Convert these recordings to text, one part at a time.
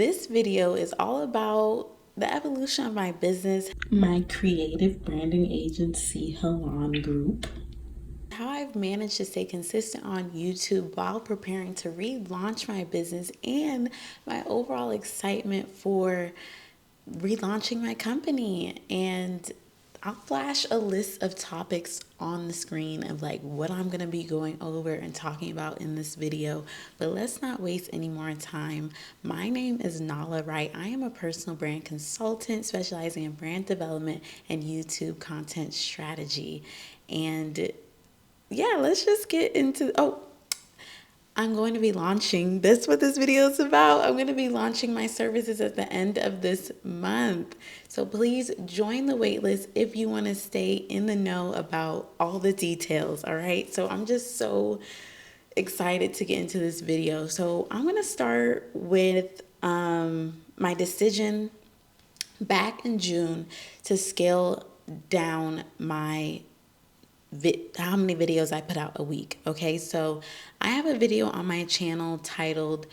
This video is all about the evolution of my business, my creative branding agency, Halon Group, how I've managed to stay consistent on YouTube while preparing to relaunch my business, and my overall excitement for relaunching my company. And I'll flash a list of topics on the screen of like what I'm going to be going over and talking about in this video. But let's not waste any more time. My name is Nala Wright. I am a personal brand consultant specializing in brand development and YouTube content strategy. And yeah, let's just get into, I'm going to be launching. That's what this video is about. I'm going to be launching my services at the end of this month. So please join the waitlist if you want to stay in the know about all the details. All right. So I'm just so excited to get into this video. So I'm going to start with my decision back in June to scale down my how many videos I put out a week. Okay, so I have a video on my channel titled,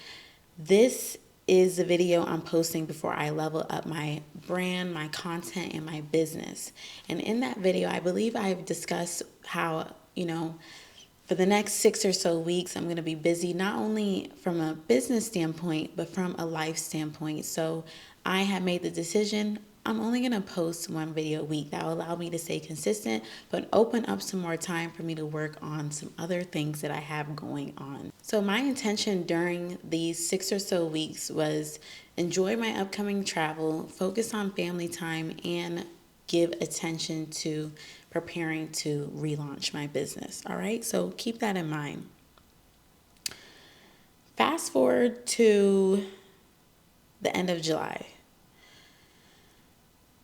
"This is the video I'm posting before I level up my brand, my content, and my business." And in that video, I believe I've discussed how, for the next 6 or so weeks, I'm going to be busy, not only from a business standpoint, but from a life standpoint. So I have made the decision, I'm only going to post one video a week. That will allow me to stay consistent, but open up some more time for me to work on some other things that I have going on. So my intention during these 6 or so weeks was enjoy my upcoming travel, focus on family time, and give attention to preparing to relaunch my business. All right, so keep that in mind. Fast forward to the end of July.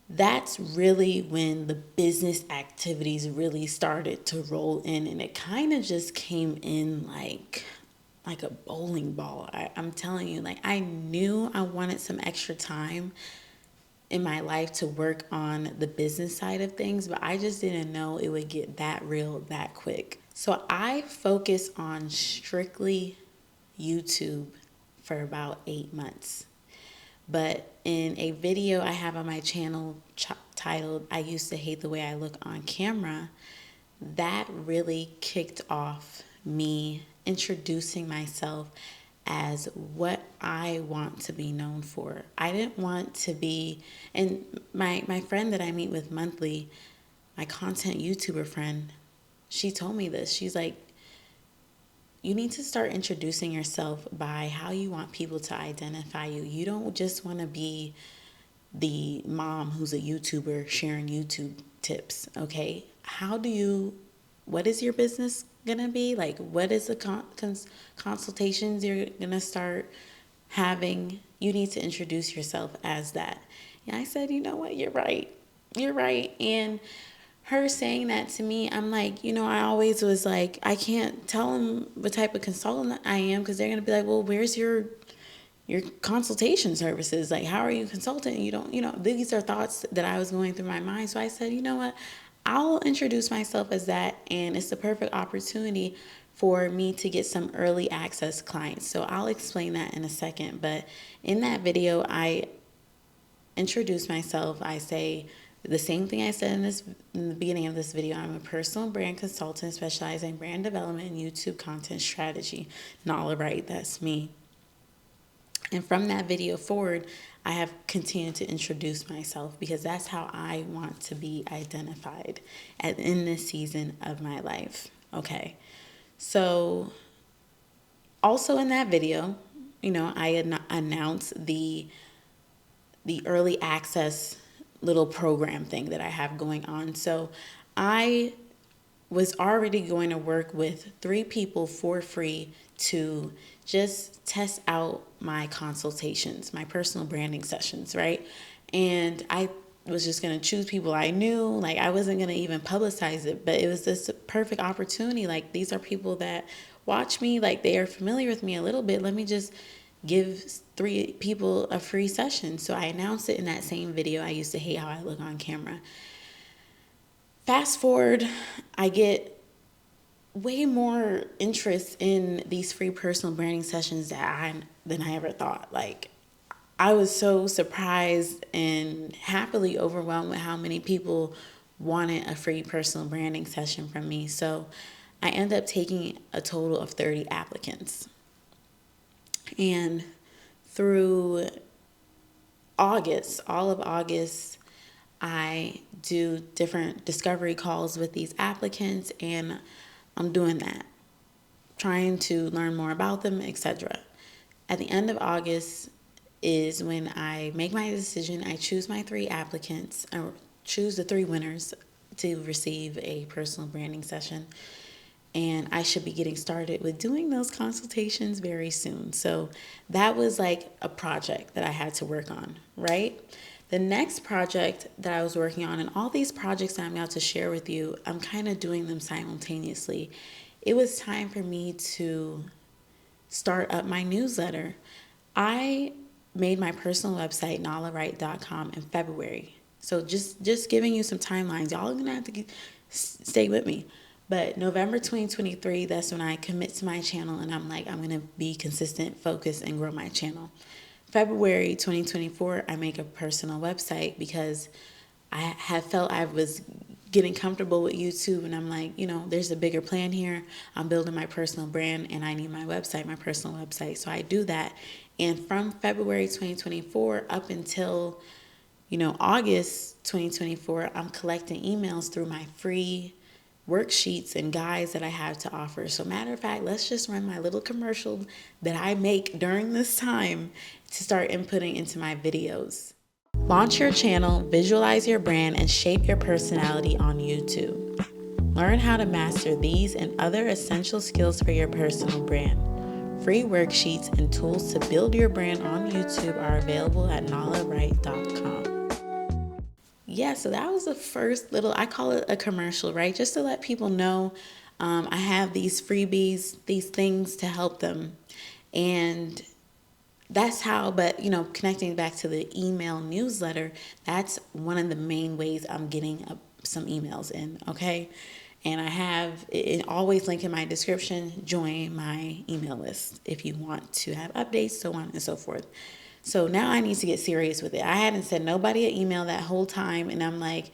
That's really when the business activities really started to roll in, and it kind of just came in like a bowling ball. I'm telling you, like, I knew I wanted some extra time in my life to work on the business side of things, but I just didn't know it would get that real that quick. So I focused on strictly YouTube for about 8 months. But in a video I have on my channel titled, "I Used to Hate the Way I Look on Camera," that really kicked off me introducing myself as what I want to be known for. I didn't want to be, and my friend that I meet with monthly, my content YouTuber friend, she told me this. She's like, you need to start introducing yourself by how you want people to identify you. You don't just want to be the mom who's a YouTuber sharing YouTube tips, okay? What is your business going to be? Like, what is the consultations you're going to start having? You need to introduce yourself as that. And I said, you know what? You're right. You're right. And her saying that to me, I'm like, I always was like, I can't tell them what type of consultant I am, because they're going to be like, well, where's your consultation services? Like, how are you consulting? You don't, these are thoughts that I was going through my mind. So I said, you know what? I'll introduce myself as that, and it's the perfect opportunity for me to get some early access clients. So I'll explain that in a second. But in that video, I introduce myself. I say the same thing I said in the beginning of this video. I'm a personal brand consultant specializing in brand development and YouTube content strategy. Nala Wright, that's me. And from that video forward, I have continued to introduce myself, because that's how I want to be identified in this season of my life. Okay. So also in that video, I announced the early access little program thing that I have going on. So I was already going to work with 3 people for free to just test out my consultations, my personal branding sessions, right? And I was just going to choose people I knew. Like, I wasn't going to even publicize it, but it was this perfect opportunity. Like, these are people that watch me, like, they are familiar with me a little bit. Let me just give 3 people a free session. So I announced it in that same video. I used to hate how I look on camera. Fast forward, I get way more interest in these free personal branding sessions than I ever thought. Like, I was so surprised and happily overwhelmed with how many people wanted a free personal branding session from me. So I ended up taking a total of 30 applicants. And through August, all of August, I do different discovery calls with these applicants, and I'm doing that, trying to learn more about them, etc. At the end of August is when I make my decision. I choose my 3 applicants, or choose the 3 winners to receive a personal branding session. And I should be getting started with doing those consultations very soon. So that was like a project that I had to work on, right? The next project that I was working on, and all these projects that I'm about to share with you, I'm kind of doing them simultaneously. It was time for me to start up my newsletter. I made my personal website, nalawright.com, in February. So just giving you some timelines. Y'all are going to have to stay with me. But November 2023, that's when I commit to my channel, and I'm like, I'm going to be consistent, focus, and grow my channel. February 2024, I make a personal website because I have felt I was getting comfortable with YouTube, and I'm like, there's a bigger plan here. I'm building my personal brand, and I need my website, my personal website. So I do that. And from February 2024 up until, August 2024, I'm collecting emails through my free worksheets and guides that I have to offer. So matter of fact, let's just run my little commercial that I make during this time to start inputting into my videos. Launch your channel, visualize your brand, and shape your personality on YouTube. Learn how to master these and other essential skills for your personal brand. Free worksheets and tools to build your brand on YouTube are available at nalawright.com. Yeah, so that was the first little, I call it a commercial, right? Just to let people know I have these freebies, these things to help them. And that's how, but connecting back to the email newsletter, that's one of the main ways I'm getting some emails in, okay? And I have it always linked in my description. Join my email list if you want to have updates, so on and so forth. So now I need to get serious with it. I hadn't sent nobody an email that whole time, and I'm like,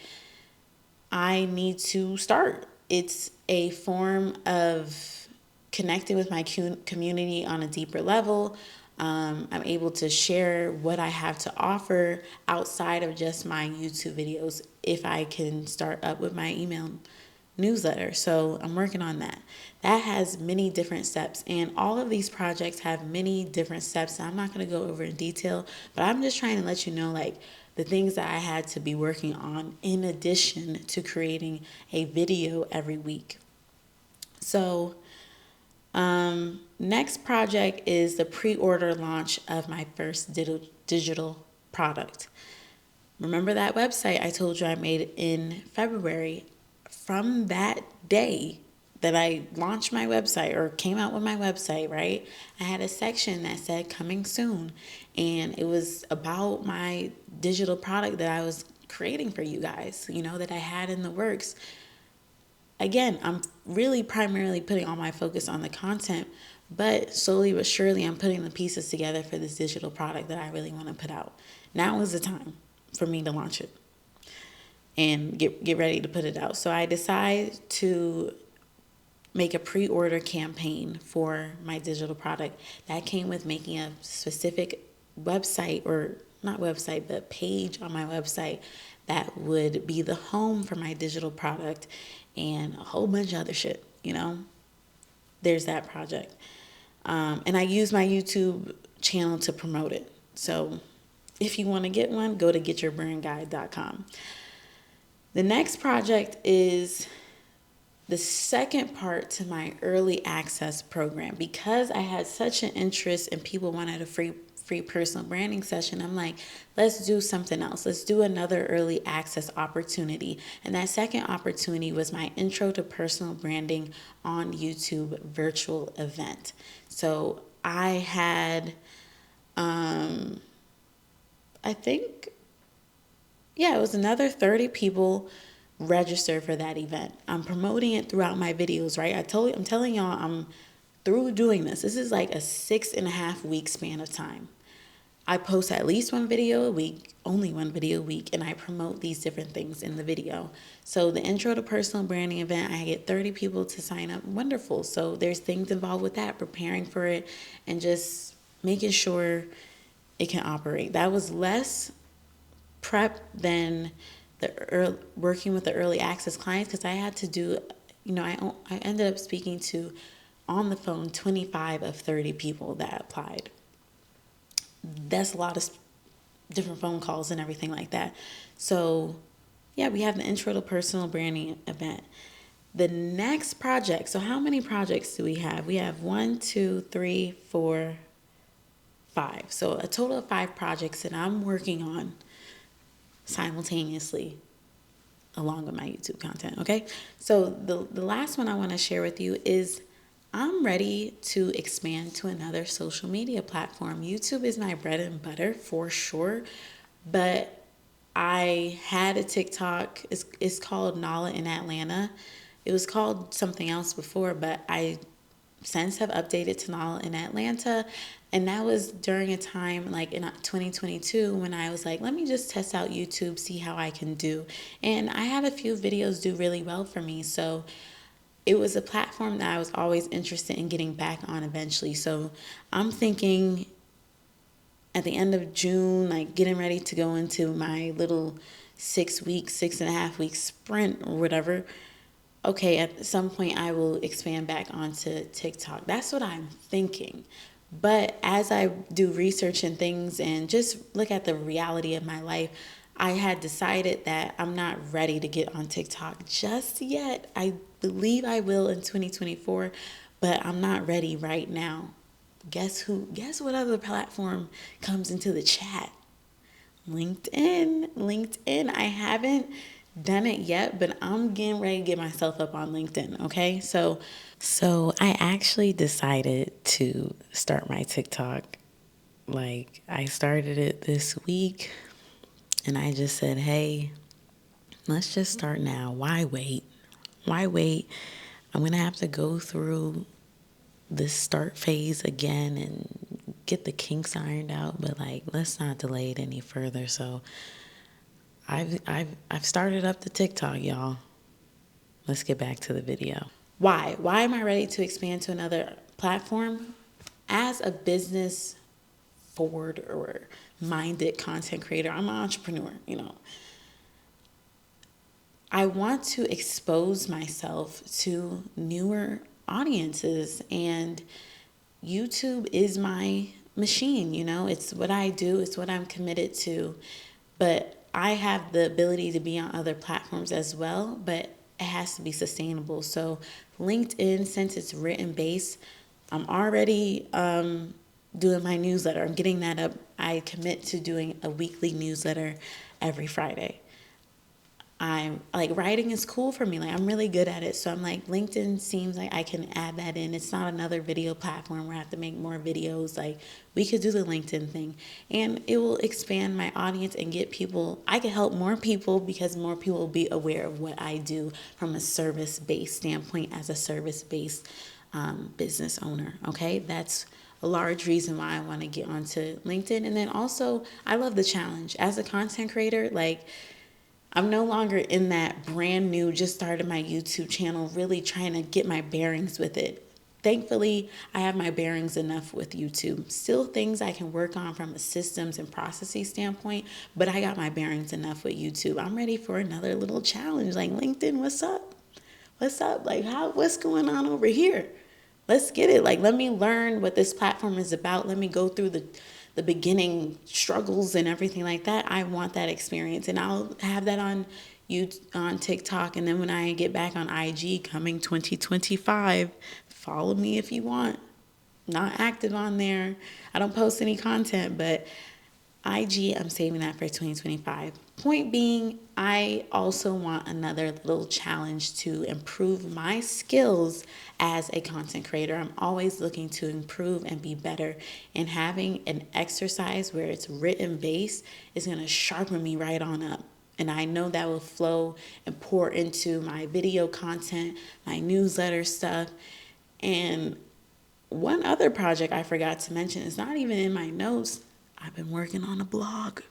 I need to start. It's a form of connecting with my community on a deeper level. I'm able to share what I have to offer outside of just my YouTube videos if I can start up with my email newsletter. So I'm working on that. That has many different steps, and all of these projects have many different steps. I'm not going to go over in detail, but I'm just trying to let you know like the things that I had to be working on in addition to creating a video every week. So next project is the pre-order launch of my first digital product. Remember that website I told you I made in February? From that day that I launched my website or came out with my website, right? I had a section that said coming soon, and it was about my digital product that I was creating for you guys, that I had in the works. Again, I'm really primarily putting all my focus on the content, but slowly but surely I'm putting the pieces together for this digital product that I really want to put out. Now is the time for me to launch it and get ready to put it out. So I decided to make a pre-order campaign for my digital product. That came with making a specific website, or not website, but page on my website that would be the home for my digital product and a whole bunch of other shit, There's that project. And I use my YouTube channel to promote it. So if you want to get one, go to getyourbrandguide.com. The next project is the second part to my early access program. Because I had such an interest and people wanted a free personal branding session, I'm like, let's do something else. Let's do another early access opportunity. And that second opportunity was my Intro to Personal Branding on YouTube virtual event. So I had, it was another 30 people register for that event. I'm promoting it throughout my videos, right? I'm telling y'all I'm through doing this. This is like a 6.5 week span of time. I post at least one video a week, only one video a week, and I promote these different things in the video. So the intro to personal branding event, I get 30 people to sign up. Wonderful. So there's things involved with that, preparing for it and just making sure it can operate. That was less prep than working with the early access clients, because I had to do, I ended up speaking to on the phone 25 of 30 people that applied. That's a lot of different phone calls and everything like that. So yeah, we have the intro to personal branding event. The next project, so how many projects do we have? We have 1, 2, 3, 4, 5. So a total of 5 projects that I'm working on simultaneously along with my YouTube content, okay? So the last one I want to share with you is I'm ready to expand to another social media platform. YouTube is my bread and butter for sure, but I had a TikTok. It's called Nala in Atlanta. It was called something else before, but I since have updated to Nala in Atlanta. And that was during a time like in 2022 when I was like, let me just test out YouTube, see how I can do. And I had a few videos do really well for me. So it was a platform that I was always interested in getting back on eventually. So I'm thinking at the end of June, like getting ready to go into my little 6.5 week sprint or whatever. Okay, at some point I will expand back onto TikTok. That's what I'm thinking. But as I do research and things and just look at the reality of my life, I had decided that I'm not ready to get on TikTok just yet. I believe I will in 2024, but I'm not ready right now. Guess what other platform comes into the chat? LinkedIn. I haven't done it yet, but I'm getting ready to get myself up on LinkedIn, okay? So I actually decided to start my TikTok. Like, I started it this week, and I just said, hey, let's just start now. Why wait? I'm going to have to go through this start phase again and get the kinks ironed out, but like, let's not delay it any further. So I've started up the TikTok, y'all. Let's get back to the video. Why am I ready to expand to another platform? As a business forward or minded content creator, I'm an entrepreneur, I want to expose myself to newer audiences, and YouTube is my machine, it's what I do, it's what I'm committed to, but I have the ability to be on other platforms as well, but it has to be sustainable. So LinkedIn, since it's written based, I'm already doing my newsletter. I'm getting that up. I commit to doing a weekly newsletter every Friday. I'm like, writing is cool for me. Like, I'm really good at it. So I'm like, LinkedIn seems like I can add that in. It's not another video platform where I have to make more videos. Like, we could do the LinkedIn thing, and it will expand my audience and get people. I can help more people because more people will be aware of what I do from a service-based standpoint as a service-based business owner. Okay. That's a large reason why I want to get onto LinkedIn. And then also, I love the challenge as a content creator. Like, I'm no longer in that brand new, just started my YouTube channel, really trying to get my bearings with it. Thankfully, I have my bearings enough with YouTube. Still things I can work on from a systems and processes standpoint, but I got my bearings enough with YouTube. I'm ready for another little challenge. Like, LinkedIn, what's up? What's up? Like, what's going on over here? Let's get it. Like, let me learn what this platform is about. Let me go through the beginning struggles and everything like that. I want that experience, and I'll have that on TikTok. And then when I get back on IG coming 2025, follow me if you want. Not active on there. I don't post any content, but IG, I'm saving that for 2025. Point being, I also want another little challenge to improve my skills as a content creator. I'm always looking to improve and be better, and having an exercise where it's written based is going to sharpen me right on up. And I know that will flow and pour into my video content, my newsletter stuff. And one other project I forgot to mention, is not even in my notes. I've been working on a blog.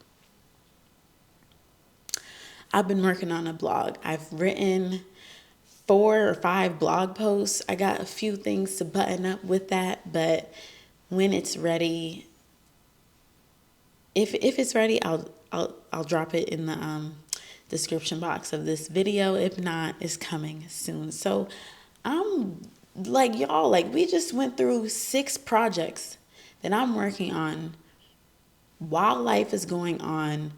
I've written 4 or 5 blog posts. I got a few things to button up with that, but when it's ready, if it's ready, I'll drop it in the description box of this video. If not, it's coming soon. So I'm like y'all, like we just went through 6 projects that I'm working on while life is going on,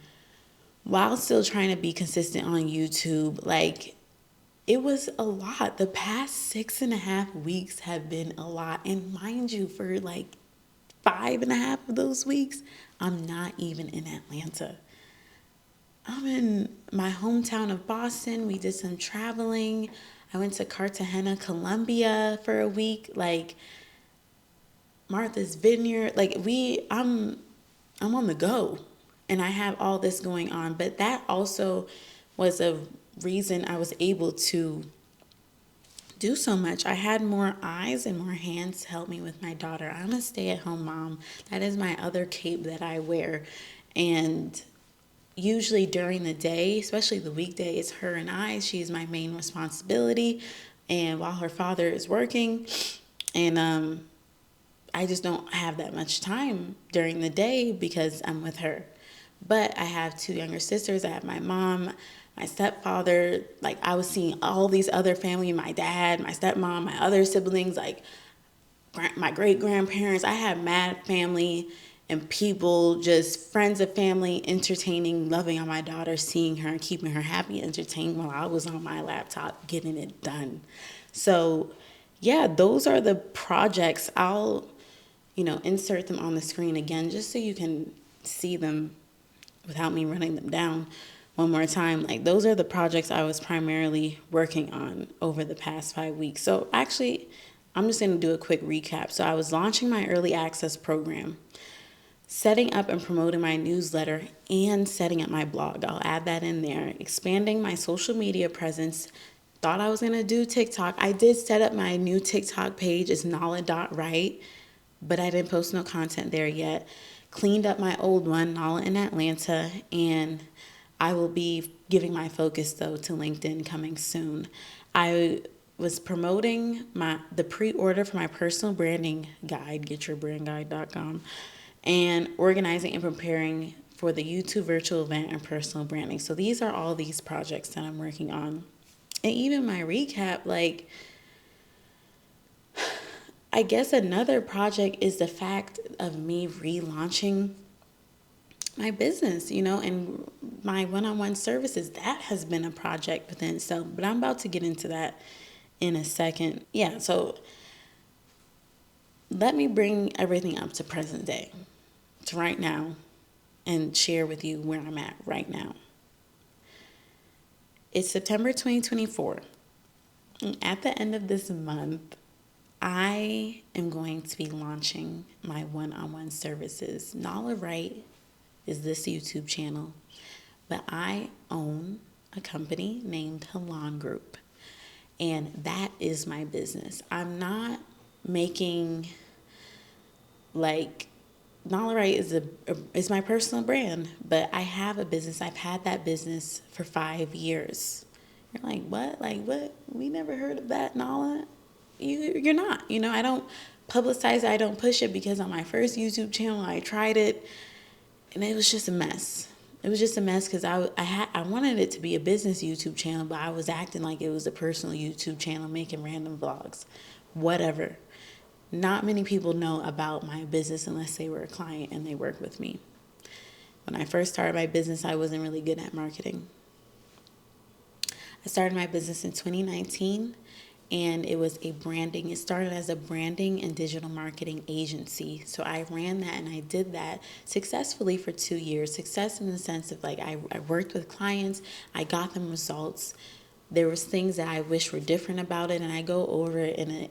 while still trying to be consistent on YouTube. Like, it was a lot. The past 6.5 weeks have been a lot. And mind you, for like 5.5 of those weeks, I'm not even in Atlanta. I'm in my hometown of Boston. We did some traveling. I went to Cartagena, Colombia for a week. Like, Martha's Vineyard. Like, I'm on the go, and I have all this going on. But that also was a reason I was able to do so much. I had more eyes and more hands to help me with my daughter. I'm a stay-at-home mom. That is my other cape that I wear. And usually during the day, especially the weekday, it's her and I. She's my main responsibility. And while her father is working, and I just don't have that much time during the day because I'm with her. But I have 2 younger sisters. I have my mom, my stepfather. Like, I was seeing all these other family, my dad, my stepmom, my other siblings, like my great grandparents. I have mad family and people, just friends of family, entertaining, loving on my daughter, seeing her and keeping her happy, entertained while I was on my laptop getting it done. So yeah, those are the projects. I'll insert them on the screen again just so you can see them without me running them down one more time. Like, those are the projects I was primarily working on over the past 5 weeks. So actually, I'm just going to do a quick recap. So I was launching my early access program, setting up and promoting my newsletter, and setting up my blog. I'll add that in there. Expanding my social media presence. Thought I was going to do TikTok. I did set up my new TikTok page. It's nala.right, but I didn't post no content there yet. Cleaned up my old one, Nala in Atlanta, and I will be giving my focus, though, to LinkedIn coming soon. I was promoting the pre-order for my personal branding guide, getyourbrandguide.com, and organizing and preparing for the YouTube virtual event and personal branding. So these are all these projects that I'm working on. And even my recap, like, I guess another project is the fact of me relaunching my business, and my one-on-one services. That has been a project within itself, but I'm about to get into that in a second. Yeah, so let me bring everything up to present day, to right now, and share with you where I'm at right now. It's September 2024. And at the end of this month, I am going to be launching my one-on-one services. Nala Wright is this YouTube channel, but I own a company named Relaunch Group, and that is my business. I'm not making, like, Nala Wright is my personal brand, but I have a business. I've had that business for 5 years. You're like, what? Like, what? We never heard of that, Nala. You're not. I don't publicize it. I don't push it, because on my first YouTube channel, I tried it, and it was just a mess. It was just a mess because I wanted it to be a business YouTube channel, but I was acting like it was a personal YouTube channel, making random vlogs, whatever. Not many people know about my business unless they were a client and they work with me. When I first started my business, I wasn't really good at marketing. I started my business in 2019, and it started as a branding and digital marketing agency. So I ran that, and I did that successfully for 2 years. Success in the sense of, like, I worked with clients, I got them results. There was things that I wish were different about it, and I go over it in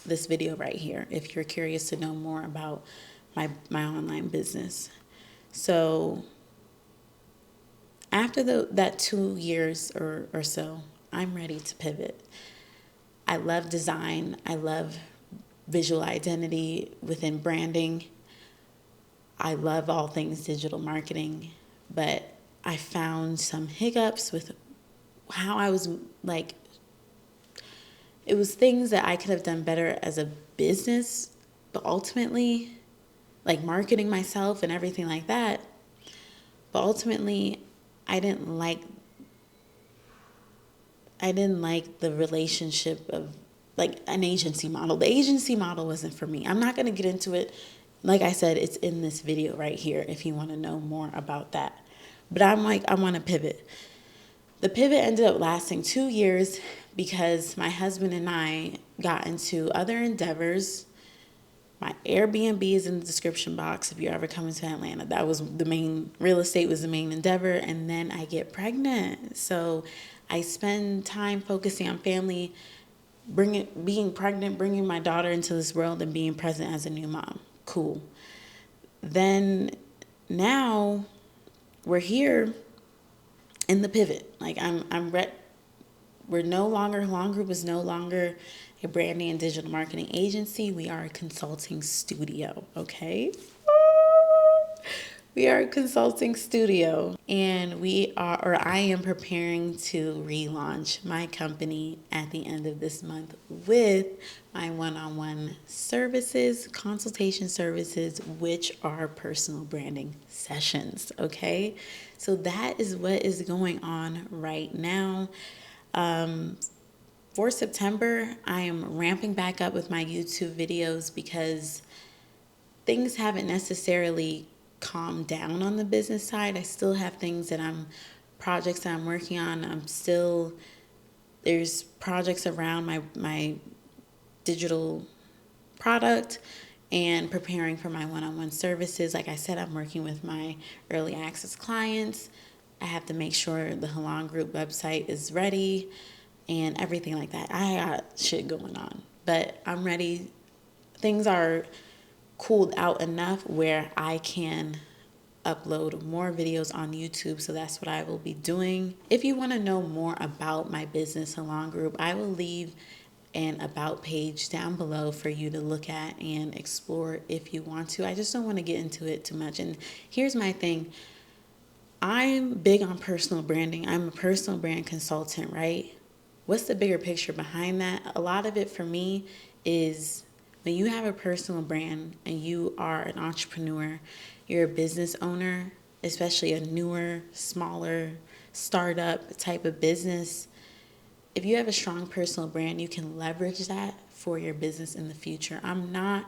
this video right here if you're curious to know more about my online business. So after that 2 years or so, I'm ready to pivot. I love design. I love visual identity within branding. I love all things digital marketing, but I found some hiccups with how I was like, it was things that I could have done better as a business, but ultimately, like marketing myself and everything like that. But ultimately, I didn't like the relationship of like an agency model. The agency model wasn't for me. I'm not going to get into it. Like I said, it's in this video right here if you want to know more about that. But I'm like, I want to pivot. The pivot ended up lasting 2 years because my husband and I got into other endeavors. My Airbnb is in the description box if you're ever coming to Atlanta. That was the main, real estate was the main endeavor. And then I get pregnant. So I spend time focusing on family, being pregnant, bringing my daughter into this world, and being present as a new mom. Cool. Then now we're here in the pivot. Like we're no longer, Halon Group is no longer a branding and digital marketing agency. We are a consulting studio, okay? We are a consulting studio, and I am preparing to relaunch my company at the end of this month with my one-on-one services, consultation services, which are personal branding sessions, okay? So that is what is going on right now. For September, I am ramping back up with my YouTube videos because things haven't necessarily calmed down on the business side. I still have projects that I'm working on. There's projects around my digital product and preparing for my one-on-one services. Like I said, I'm working with my early access clients. I have to make sure the Halon Group website is ready and everything like that. I got shit going on, but I'm ready. Things are cooled out enough where I can upload more videos on YouTube, so that's what I will be doing. If you want to know more about my business, Halon Group, I will leave an about page down below for you to look at and explore if you want to. I just don't want to get into it too much. And here's my thing. I'm big on personal branding. I'm a personal brand consultant, right? What's the bigger picture behind that? A lot of it for me is when you have a personal brand and you are an entrepreneur, you're a business owner, especially a newer, smaller, startup type of business. If you have a strong personal brand, you can leverage that for your business in the future. I'm not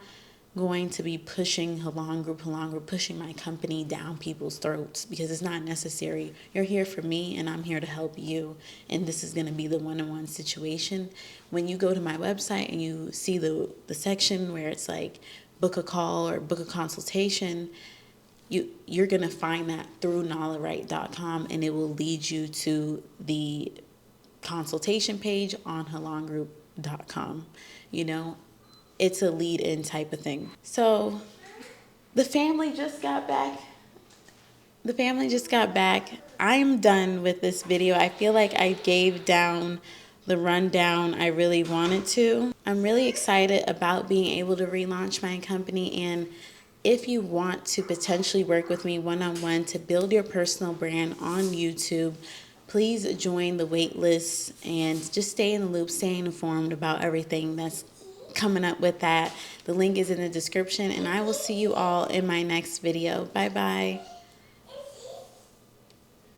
going to be pushing Halon Group, pushing my company down people's throats because it's not necessary. You're here for me and I'm here to help you. And this is going to be the one-on-one situation. When you go to my website and you see the section where it's like book a call or book a consultation, you're going to find that through nalaright.com, and it will lead you to the consultation page on halongroup.com. You know, it's a lead-in type of thing. So the family just got back. I am done with this video. I feel like I gave down the rundown I really wanted to. I'm really excited about being able to relaunch my company, and if you want to potentially work with me one-on-one to build your personal brand on YouTube, please join the waitlist and just stay in the loop, stay informed about everything that's coming up with that. The link is in the description, and I will see you all in my next video. Bye-bye.